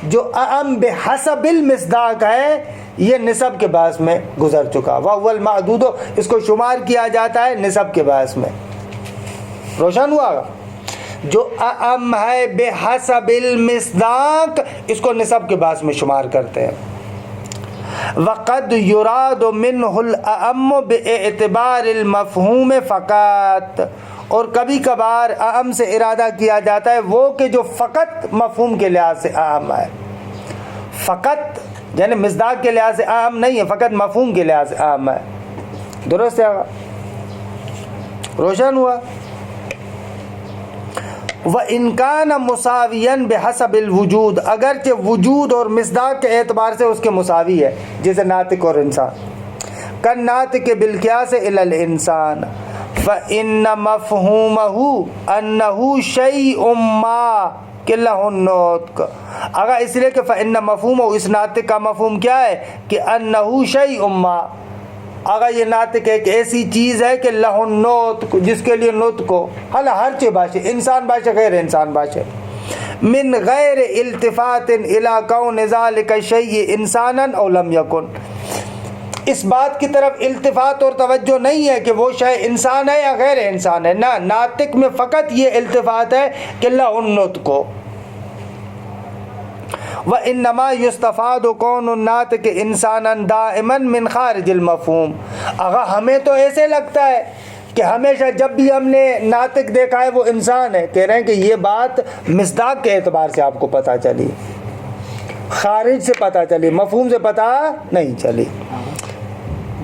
جو اعم بحسب المصداق ہے یہ نسب کے باعث میں گزر چکا، وہو المعدود، اس کو شمار کیا جاتا ہے نسب کے باعث میں۔ روشن ہوا؟ جو اعم ہے بحسب المصداق اس کو نسب کے باعث میں شمار کرتے ہیں۔ وقد يراد منه الأعم باعتبار المفہوم فقط، اور کبھی کبھار اعم سے ارادہ کیا جاتا ہے وہ کہ جو فقط مفہوم کے لحاظ سے اعم ہے، فقط یعنی مصداق کے لحاظ سے اعم نہیں ہے، فقط مفہوم کے لحاظ سے اعم ہے۔ درست ہے؟ روشن ہوا؟ وَإِنْ كَانَ مُسَاوِيًا بِحَسَبِ الْوُجُودِ، اگرچہ وجود اور مصداق کے اعتبار سے اس کے مساوی ہے، جیسے ناطق اور انسان، كالناطق بالقياس إلى الإنسان فإن مفهومه أنه شيء ما كله النطق، اگر اس لیے کہ فإن مفهومه، اس ناطق کا مفہوم کیا ہے کہ أنه شيء ما، اگر یہ ناطق ایک ایسی چیز ہے کہ لہ النطق، جس کے لیے نطق ہو، حالا ہر چیز باشه، انسان باشه غیر انسان باشه، من غیر التفات الى کون ذلك الشیء انسانا او لم یکن، اس بات کی طرف التفات اور توجہ نہیں ہے کہ وہ شے انسان ہے یا غیر انسان ہے، نہ، ناطق میں فقط یہ التفات ہے کہ لہ النطق ہو۔ وَإِنَّمَا يُسْتَفَادُ كَوْنُ النَّاطِقِ إِنسَانًا دَائِمًا مِنْ خَارِجِ الْمَفْهُومِ، اگر ہمیں تو ایسے لگتا ہے کہ ہمیشہ جب بھی ہم نے ناطق دیکھا ہے وہ انسان ہے، کہہ رہے ہیں کہ یہ بات مصداق کے اعتبار سے آپ کو پتہ چلی، خارج سے پتہ چلی، مفہوم سے پتہ نہیں چلی۔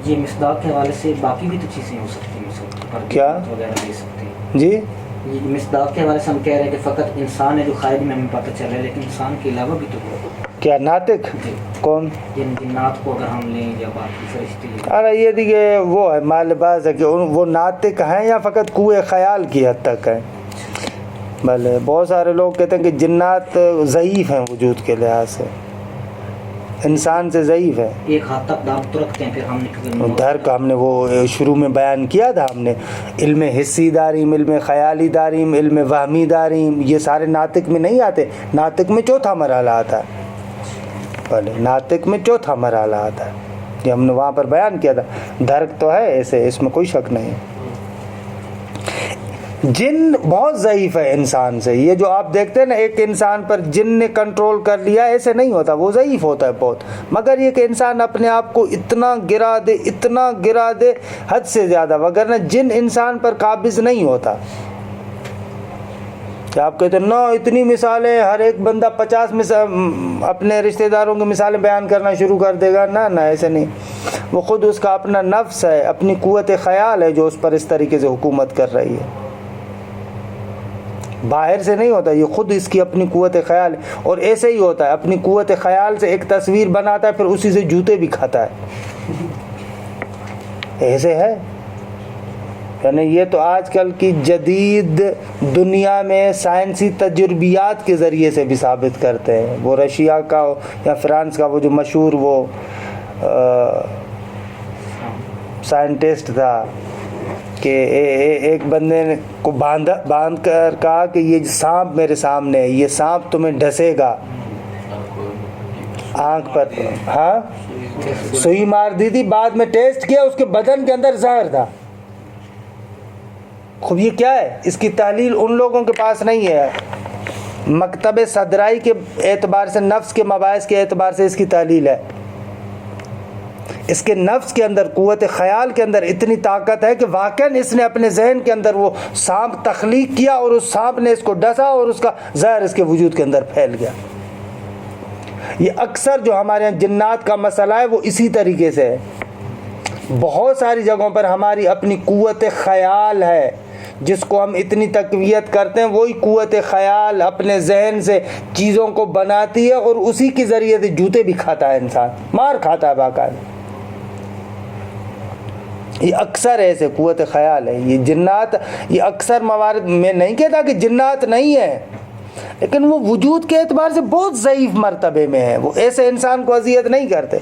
یہ مصداق کے حوالے سے باقی بھی تو چیزیں ہو سکتی ہیں، کیا وغیرہ دے سکتے ہیں جی؟ یہ مصداق کے حوالے سے ہم کہہ رہے ہیں کہ فقط انسان ہے جو خارج میں ہمیں پتہ چل رہا ہے، لیکن انسان کے علاوہ بھی تو کیا ناطق؟ جی، کون؟ جنات کو اگر ہم لیں یا باقی فرشتے، ارے یہ دیکھیے وہ ہے مال باز ہے کہ وہ ناطق ہیں یا فقط کوئے خیال کی حد تک ہیں۔ بھلے بہت سارے لوگ کہتے ہیں کہ جنات ضعیف ہیں وجود کے لحاظ سے، انسان سے ضعیف ہے، ایک حد تک دام تو رکھتے ہیں، پھر ہم نے درک ہم نے وہ شروع میں بیان کیا تھا، ہم نے علم حسی داریم، علم خیالی داریم، علم وہمی داریم، یہ سارے ناطق میں نہیں آتے، ناطق میں چوتھا مرحلہ آتا ہے، بھلے ناطق میں چوتھا مرحلہ آتا ہے، یہ ہم نے وہاں پر بیان کیا تھا، درک تو ہے ایسے، اس میں کوئی شک نہیں۔ جن بہت ضعیف ہے انسان سے، یہ جو آپ دیکھتے ہیں نا ایک انسان پر جن نے کنٹرول کر لیا، ایسے نہیں ہوتا، وہ ضعیف ہوتا ہے بہت، مگر یہ کہ انسان اپنے آپ کو اتنا گرا دے، اتنا گرا دے حد سے زیادہ، وگرنہ جن انسان پر قابض نہیں ہوتا۔ کہ آپ کہتے ہیں نا اتنی مثالیں، ہر ایک بندہ 50 اپنے رشتہ داروں کی مثالیں بیان کرنا شروع کر دے گا، نہ ایسے نہیں، وہ خود اس کا اپنا نفس ہے، اپنی قوت خیال ہے جو اس پر اس طریقے سے حکومت کر رہی ہے، باہر سے نہیں ہوتا، یہ خود اس کی اپنی قوت خیال ہے، اور ایسے ہی ہوتا ہے، اپنی قوت خیال سے ایک تصویر بناتا ہے، پھر اسی سے جوتے بھی کھاتا ہے، ایسے ہے۔ یعنی یہ تو آج کل کی جدید دنیا میں سائنسی تجربیات کے ذریعے سے بھی ثابت کرتے ہیں، وہ رشیا کا یا فرانس کا وہ جو مشہور وہ سائنٹسٹ تھا کہ ایک بندے کو باندھ کر کہا کہ یہ سانپ میرے سامنے ہے، یہ سانپ تمہیں ڈسے گا، آنکھ پر ہاں سوئی مار دی تھی، بعد میں ٹیسٹ کیا اس کے بدن کے اندر زہر تھا۔ خوب یہ کیا ہے؟ اس کی تحلیل ان لوگوں کے پاس نہیں ہے، مکتب صدرائی کے اعتبار سے، نفس کے مباحث کے اعتبار سے اس کی تحلیل ہے، اس کے نفس کے اندر، قوت خیال کے اندر اتنی طاقت ہے کہ واقعاً اس نے اپنے ذہن کے اندر وہ سانپ تخلیق کیا اور اس سانپ نے اس کو ڈسا اور اس کا زہر اس کے وجود کے اندر پھیل گیا۔ یہ اکثر جو ہمارے یہاں جنات کا مسئلہ ہے وہ اسی طریقے سے ہے۔ بہت ساری جگہوں پر ہماری اپنی قوت خیال ہے جس کو ہم اتنی تقویت کرتے ہیں، وہی قوت خیال اپنے ذہن سے چیزوں کو بناتی ہے اور اسی کے ذریعے سے جوتے بھی کھاتا ہے انسان، مار کھاتا ہے باقاعدہ۔ یہ اکثر ایسے قوت خیال ہے۔ یہ جنات، یہ اکثر موارد میں نہیں کہتا کہ جنات نہیں ہے، لیکن وہ وجود کے اعتبار سے بہت ضعیف مرتبے میں ہے، وہ ایسے انسان کو اذیت نہیں کرتے۔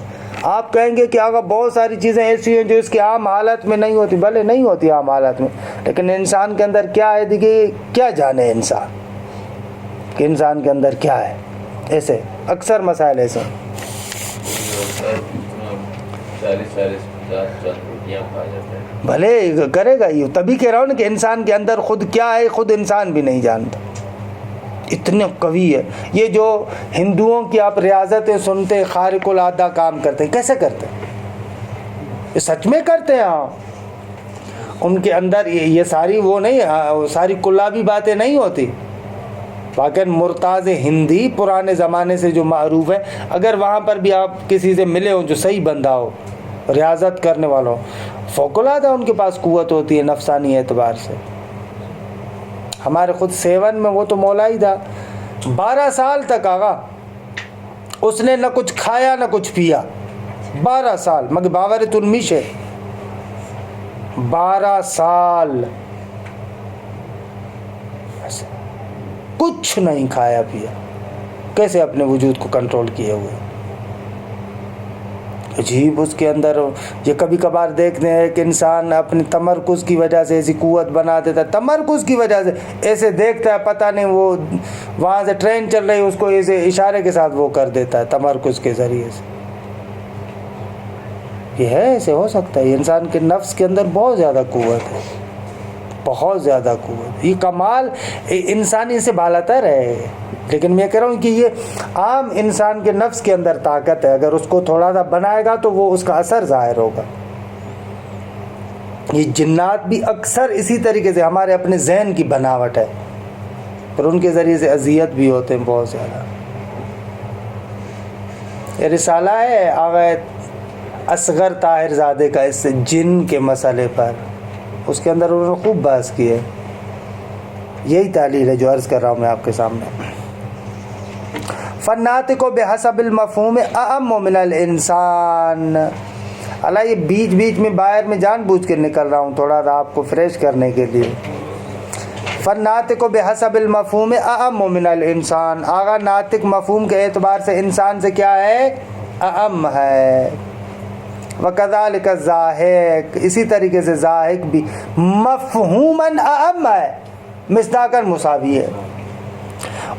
آپ کہیں گے کہ اگر بہت ساری چیزیں ایسی ہیں جو اس کی عام حالت میں نہیں ہوتی، بھلے نہیں ہوتی عام حالت میں، لیکن انسان کے اندر کیا ہے، دیکھیے کیا جانے انسان کہ انسان کے اندر کیا ہے۔ ایسے اکثر مسائل ایسے ہیں۔ 40-50 روٹیاں کھا جاتے ہیں، بھلے کرے گا یہ، تبھی کہہ رہا ہوں نا کہ انسان کے اندر خود کیا ہے خود انسان بھی نہیں جانتا، اتنا قوی ہے۔ یہ جو ہندوؤں کی آپ ریاضتیں سنتے، خارق العادہ کام کرتے ہیں، کیسے کرتے ہیں؟ یہ سچ میں کرتے ہیں۔ ہاں، ان کے اندر یہ ساری وہ نہیں، ساری کلابی باتیں نہیں ہوتی۔ واقعی مرتاض ہندی پرانے زمانے سے جو معروف ہے، اگر وہاں پر بھی آپ کسی سے ملے ہوں جو صحیح بندہ ہو، ریاضت کرنے والا ہو، فوق العادہ ان کے پاس قوت ہوتی ہے نفسانی اعتبار سے۔ ہمارے خود سیون میں وہ تو مولا ہی تھا، 12 سال تک آگا اس نے نہ کچھ کھایا نہ کچھ پیا، 12 سال، مگر باور تنمیش ہے، 12 سال کچھ نہیں کھایا پیا، کیسے اپنے وجود کو کنٹرول کیے ہوئے۔ عجیب اس کے اندر یہ کبھی کبھار دیکھتے ہیں کہ انسان اپنی تمرکز کی وجہ سے ایسی قوت بنا دیتا ہے، تمرکز کی وجہ سے ایسے دیکھتا ہے، پتہ نہیں وہ وہاں سے ٹرین چل رہی ہے اس کو ایسے اشارے کے ساتھ وہ کر دیتا ہے تمرکز کے ذریعے سے۔ یہ ہے، ایسے ہو سکتا ہے۔ یہ انسان کے نفس کے اندر بہت زیادہ قوت ہے، بہت زیادہ قوت۔ یہ کمال انسانی سے بالاتر ہے، لیکن میں کہہ رہا ہوں کہ یہ عام انسان کے نفس کے اندر طاقت ہے، اگر اس کو تھوڑا سا بنائے گا تو وہ اس کا اثر ظاہر ہوگا۔ یہ جنات بھی اکثر اسی طریقے سے ہمارے اپنے ذہن کی بناوٹ ہے، اور ان کے ذریعے سے اذیت بھی ہوتے ہیں بہت زیادہ۔ یہ رسالہ ہے آغا اصغر طاہر زادے کا اس جن کے مسئلے پر، اس کے اندر انہوں نے خوب بحث کی ہے۔ یہی تعلیل ہے جو عرض کر رہا ہوں میں آپ کے سامنے۔ فالناطق بحسب المفہوم اعم من الانسان۔ اللہ یہ بیچ بیچ میں باہر میں جان بوجھ کے نکل رہا ہوں تھوڑا سا آپ کو فریش کرنے کے لیے۔ فالناطق بحسب المفہوم اعم من الانسان، آغا ناطق مفہوم کے اعتبار سے انسان سے کیا ہے؟ اعم ہے۔ وکذالک الزاہق، اسی طریقے سے زاہق بھی مفہوماً اعم ہے، مصداقاً مساوی ہے۔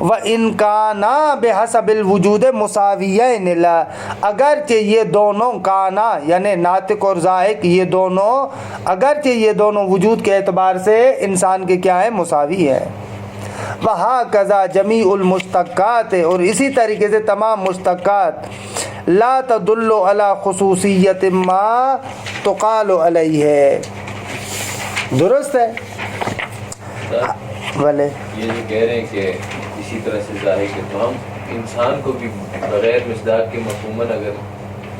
وَإِنْ كَانَا بِحَسَبِ الْوُجُودِ مُسَاوِيَيْنِ لَا، اگرچہ یہ دونوں کانا یعنی ناطق اور زاہق، یہ دونوں اگرچہ یہ دونوں وجود کے اعتبار سے انسان کے کیا ہے؟ مساوی ہے۔ وَهَكَذَا جَمِيعُ الْمُشْتَقَّاتِ، اور اسی طریقے سے تمام مشتقات لا تدل علی خصوصیت ما تقال علیہ، درست ہے؟ بھلے یہ جو کہہ رہے ہیں کہ اسی طرح سے ظاہر کہ تو ہم انسان کو بھی بغیر مصداق کے مفہوماً اگر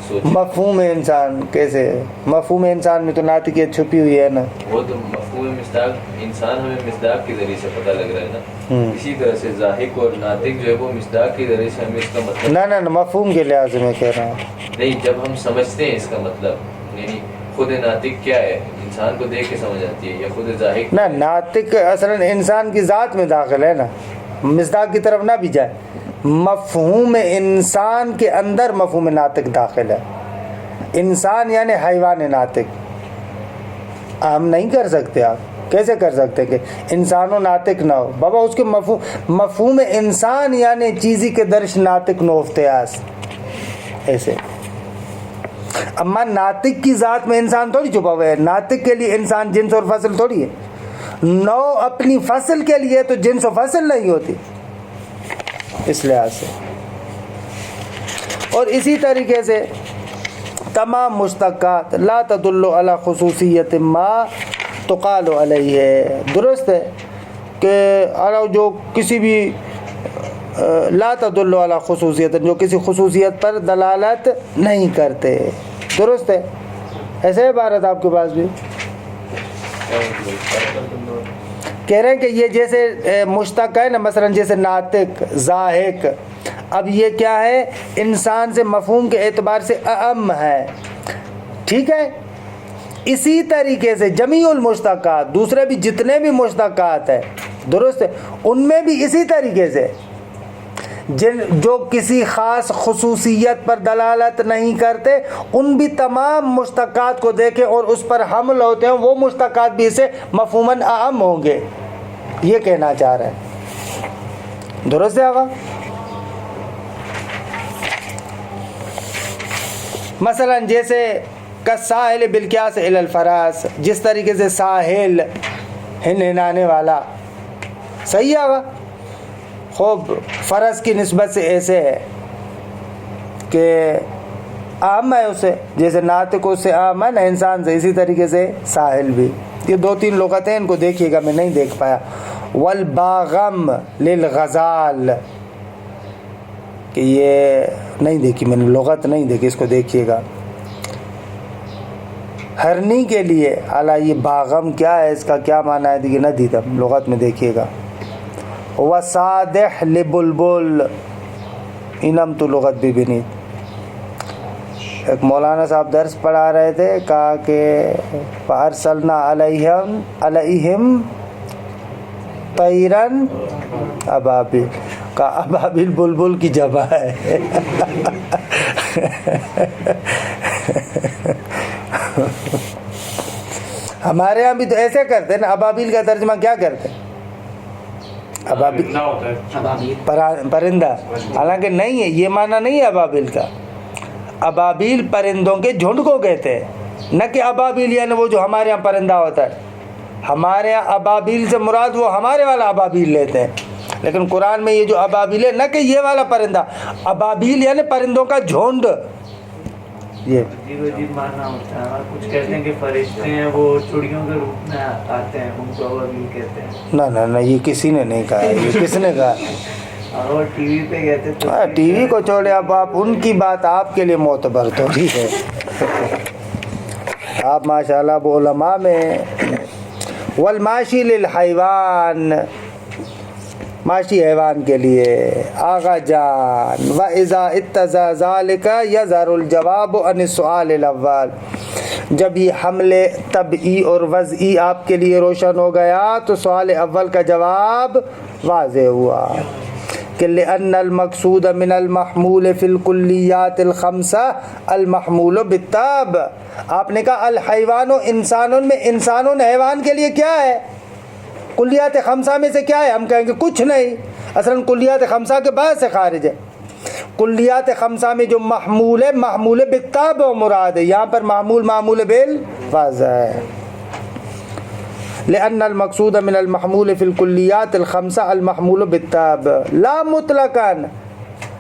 سوچیں، مفہوم انسان کیسے؟ مفہوم انسان میں تو ناطقیت چھپی ہوئی ہے نا، وہ تو مفہوم مصداق انسان ہمیں مصداق کے ذریعے سے پتہ لگ رہا ہے نا، اسی طرح سے ظاہق اور ناطق جو ہے وہ مصداق کے ذریعے سے ہمیں اس کا مطلب نہ مفہوم کے لحاظ سے میں کہہ رہا ہوں۔ نہیں، جب ہم سمجھتے ہیں اس کا مطلب، یعنی خود ناطق کیا ہے انسان کو دیکھ کے سمجھ آتی ہے، یا خود ظاہق؟ نہ، ناطق اصلاً انسان کی ذات میں داخل ہے نا، مصداق کی طرف نہ بھی جائے۔ مفہوم انسان کے اندر مفہوم ناطق داخل ہے۔ انسان یعنی حیوان ناطق ہم نہیں کر سکتے۔ آپ کیسے کر سکتے کہ انسان و ناطق نہ ہو؟ بابا اس کے مفہوم انسان یعنی چیزی کے درش ناطق نو افتیاس، ایسے۔ اما ناطق کی ذات میں انسان تھوڑی چھپا ہوا ہے، ناطق کے لیے انسان جنس اور فصل تھوڑی ہے، نو اپنی فصل کے لیے تو جنس و فصل نہیں ہوتی، اس لحاظ سے۔ اور اسی طریقے سے تمام مشتقات لا تدل علی خصوصیت ما تقال علیہ ہے. درست ہے کہ جو کسی بھی لا تدل علی خصوصیت جو کسی خصوصیت پر دلالت نہیں کرتے. درست ہے. ایسے عبارت آپ کے پاس بھی کہہ رہے ہیں کہ یہ جیسے مشتق ہے نا، مثلا جیسے ناطق، ضاحک، اب یہ کیا ہے، انسان سے مفہوم کے اعتبار سے اعم ہے. ٹھیک ہے. اسی طریقے سے جمیع المشتقات، دوسرے بھی جتنے بھی مشتقات ہیں، درست ہے، ان میں بھی اسی طریقے سے جو کسی خاص خصوصیت پر دلالت نہیں کرتے، ان بھی تمام مشتقات کو دیکھیں اور اس پر حمل ہوتے ہیں، وہ مشتقات بھی اسے مفہوماً اعم ہوں گے. یہ کہنا چاہ رہے ہیں. درست ہے آقا؟ مثلا جیسے کالساحل بالقیاس الی الفراس، جس طریقے سے ساحل ہنہنانے والا. صحیح ہے آقا؟ خوب فرض کی نسبت سے ایسے ہے کہ عام ہے اسے، جیسے ناطق اس سے عام ہے نا انسان سے، اسی طریقے سے ساحل بھی. یہ 2-3 لغتیں ان کو دیکھیے گا، میں نہیں دیکھ پایا. والباغم للغزال، کہ یہ نہیں دیکھی میں نے، لغت نہیں دیکھی، اس کو دیکھیے گا. ہرنی کے لیے اعلیٰ، یہ باغم کیا ہے، اس کا کیا معنی ہے، دیکھیے نہ دیدم، لغت میں دیکھیے گا. وصادح لبلبل، انم تو لغت بھی بنی. ایک مولانا صاحب درس پڑھا رہے تھے، کہا کہ فارسلنا علیہم طیرن ابابیل، کہا ابابیل بلبل کی جمع ہے. ہمارے ہاں بھی تو ایسے کرتے ہیں نا. ابابیل کا ترجمہ کیا کرتے ہیں؟ ابابیل پرندہ، حالانکہ نہیں ہے، یہ معنی نہیں ہے ابابیل کا. ابابیل پرندوں کے جھنڈ کو کہتے ہیں، نہ کہ ابابیل یعنی وہ جو ہمارے ہاں پرندہ ہوتا ہے. ہمارے ہاں ابابیل سے مراد وہ ہمارے والا ابابیل لیتے ہیں، لیکن قرآن میں یہ جو ابابیل ہے، نہ کہ یہ والا پرندہ. ابابیل یعنی پرندوں کا جھنڈ. یہ عجیب معنی ہوتا ہے. کچھ کہتے ہیں کہ فرشتے ہیں وہ چڑیوں کے روپ میں آتے ہیں، ان کو ابابیل کہتے ہیں. نہ یہ کسی نے نہیں کہا. یہ کس نے کہا؟ اور ٹی وی پہ کہتے تو ٹی وی کو چھوڑے، اب آپ ان کی بات آپ کے لیے معتبر تو ٹھیک ہے. آپ ماشاءاللہ وہ علماء میں. والماشی للحیوان، ماشی حیوان کے لیے. آغا جان وَإِذَا اِتَّزَا ذَلِكَ يَظْهَرُ الْجَوَابُ عَنِ السُّؤَالِ الْأَوَّلِ، جب یہ حمل طبعی اور وضعی آپ کے لیے روشن ہو گیا تو سوال اول کا جواب واضح ہوا کہ لأن المقصود من المحمول فی الکلیات الخمسہ المحمول بالتاب. آپ نے کہا الحیوان و انسانون میں، انسانون حیوان کے لیے کیا ہے؟ کلیات خمسہ میں سے کیا ہے؟ ہم کہیں گے کچھ نہیں، اصلاً کلیات خمسہ کے بعد سے خارج ہے. کلیات خمسہ میں جو محمول ہے، محمول بالتاب و مراد ہے. یہاں پر معمول بالواضح ہے. لأن المقصود من المحمول فی الکلیات الخمسہ المحمول بالتاب لا مطلقاً،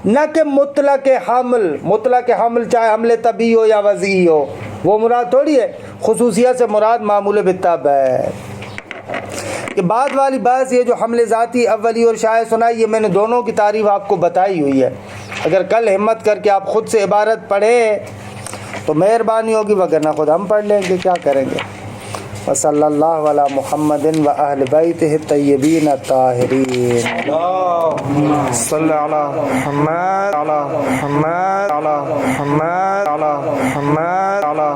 نہ کہ مطلق حمل چاہے حمل طبعی ہو یا وضعی ہو، وہ مراد تھوڑی ہے. خصوصیت سے مراد معمول بالتاب ہے. کہ بعد والی بات یہ جو حمل ذاتی اولی اور شائع سنائی، یہ میں نے دونوں کی تعریف آپ کو بتائی ہوئی ہے. اگر کل ہمت کر کے آپ خود سے عبارت پڑھیں تو مہربانی ہوگی، وگرنہ خود ہم پڑھ لیں گے، کیا کریں گے. وصلی اللہ علی محمد و اہل بیتہ الطیبین الطاہرین. اللہم صلی علی محمد علی محمد علی محمد علی محمد علی